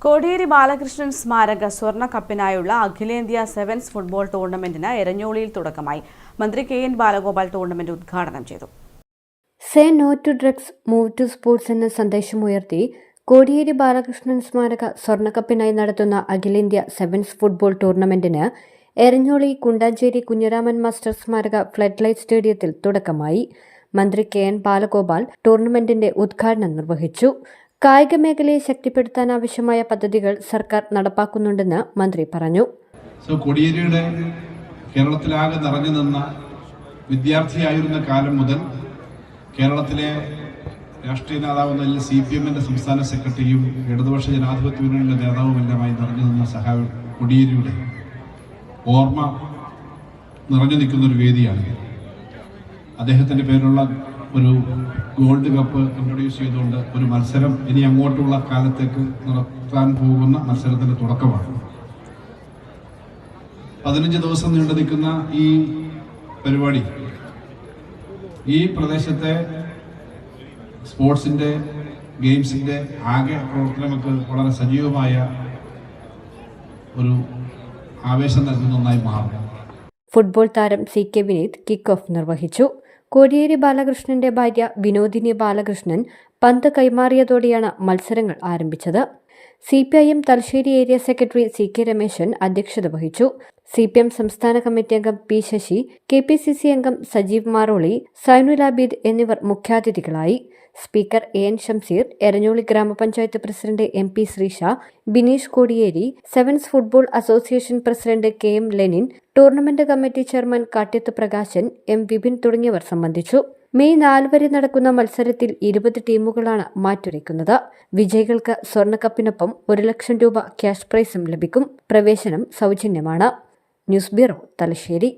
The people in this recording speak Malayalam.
കോടിയേരി ബാലകൃഷ്ണൻ സ്മാരക സ്വർണ്ണ കപ്പിനായുള്ള അഖിലേന്ത്യാ സെവൻസ് ഫുട്ബോൾ ടൂർണമെന്റിന് എരഞ്ഞോളിയിൽ തുടക്കമായി. മന്ത്രി കെ.എൻ. ബാലഗോപാൽ ടൂർണമെന്റ് ഉദ്ഘാടനം ചെയ്തു. Say no to drugs, move to sports എന്ന സന്ദേശമുയർത്തി കോടിയേരി ബാലകൃഷ്ണൻ സ്മാരക സ്വർണ്ണക്കപ്പിനായി നടത്തുന്ന അഖിലേന്ത്യാ സെവൻസ് ഫുട്ബോൾ ടൂർണമെന്റിന് എരഞ്ഞോളി കുണ്ടാഞ്ചേരി കുഞ്ഞിരാമൻ മാസ്റ്റർ സ്മാരക ഫ്ലഡ് ലൈറ്റ് സ്റ്റേഡിയത്തിൽ തുടക്കമായി. മന്ത്രി കെ.എൻ. ബാലഗോപാൽ ടൂർണമെന്റിന്റെ ഉദ്ഘാടനം നിർവഹിച്ചു. കായിക മേഖലയെ ശക്തിപ്പെടുത്താനാവശ്യമായ പദ്ധതികൾ സർക്കാർ നടപ്പാക്കുന്നുണ്ടെന്ന് മന്ത്രി പറഞ്ഞു. കോടിയേരിയുടെ കേരളത്തിലാകെ നിറഞ്ഞു നിന്ന വിദ്യാർത്ഥിയായിരുന്ന കാലം മുതൽ കേരളത്തിലെ രാഷ്ട്രീയ നേതാവെന്ന CPM-ന്റെ സംസ്ഥാന സെക്രട്ടറിയും ഇടതുപക്ഷ ജനാധിപത്യ മുന്നണിയുടെ നേതാവുമെല്ലാമായി നിറഞ്ഞു നിന്ന സഹാവ് കോടിയേരിയുടെ ഓർമ്മ നിറഞ്ഞു നിൽക്കുന്ന ഒരു വേദിയാണ്. അദ്ദേഹത്തിന്റെ പേരുള്ള ഒരു ഗോൾഡ് കപ്പ് ഇൻട്രൊഡ്യൂസ് ചെയ്തുകൊണ്ട് ഒരു മത്സരം ഇനി അങ്ങോട്ടുള്ള കാലത്തേക്ക് നടത്താൻ പോകുന്ന മത്സരത്തിന്റെ തുടക്കമാണ്. 15 ദിവസം നീണ്ടു നിൽക്കുന്ന ഈ പരിപാടി ഈ പ്രദേശത്തെ സ്പോർട്സിന്റെ ഗെയിംസിന്റെ ആകെ പ്രവർത്തനങ്ങൾക്ക് വളരെ സജീവമായ ഒരു ആവേശം നൽകുന്ന ഒന്നായി മാറും. ഫുട്ബോൾ താരം CK വിനീത് കിക്ക് ഓഫ് നിർവഹിച്ചു. കോടിയേരി ബാലകൃഷ്ണന്റെ ഭാര്യ വിനോദിനി ബാലകൃഷ്ണൻ പന്ത് കൈമാറിയതോടെയാണ് മത്സരങ്ങൾ ആരംഭിച്ചത്. CPIM Thalassery area secretary CK Rameshan അധ്യക്ഷത വഹിച്ചു. CPM സംസ്ഥാന കമ്മിറ്റി അംഗം P ശശി, KPCC അംഗം സജീവ് മാറോളി, സൈനുൽ ആബിദ് എന്നിവർ മുഖ്യാതിഥികളായി. സ്പീക്കർ AN ഷംസീർ, എരഞ്ഞോളി ഗ്രാമപഞ്ചായത്ത് president MP Sreesha, Bineesh Kodiyeri, sevens football association president KM Lenin, tournament committee chairman Kattyath Prakashan, M Vipin തുടങ്ങിയവർ സംബന്ധിച്ചു. മെയ് 4 വരെ നടക്കുന്ന മത്സരത്തിൽ 20 ടീമുകളാണ് മാറ്റുരയ്ക്കുന്നത്. വിജയികൾക്ക് സ്വർണ്ണക്കപ്പിനൊപ്പം 1 ലക്ഷം രൂപ ക്യാഷ് പ്രൈസും ലഭിക്കും. പ്രവേശനം സൗജന്യമാണ്. News bureau, Thalassery.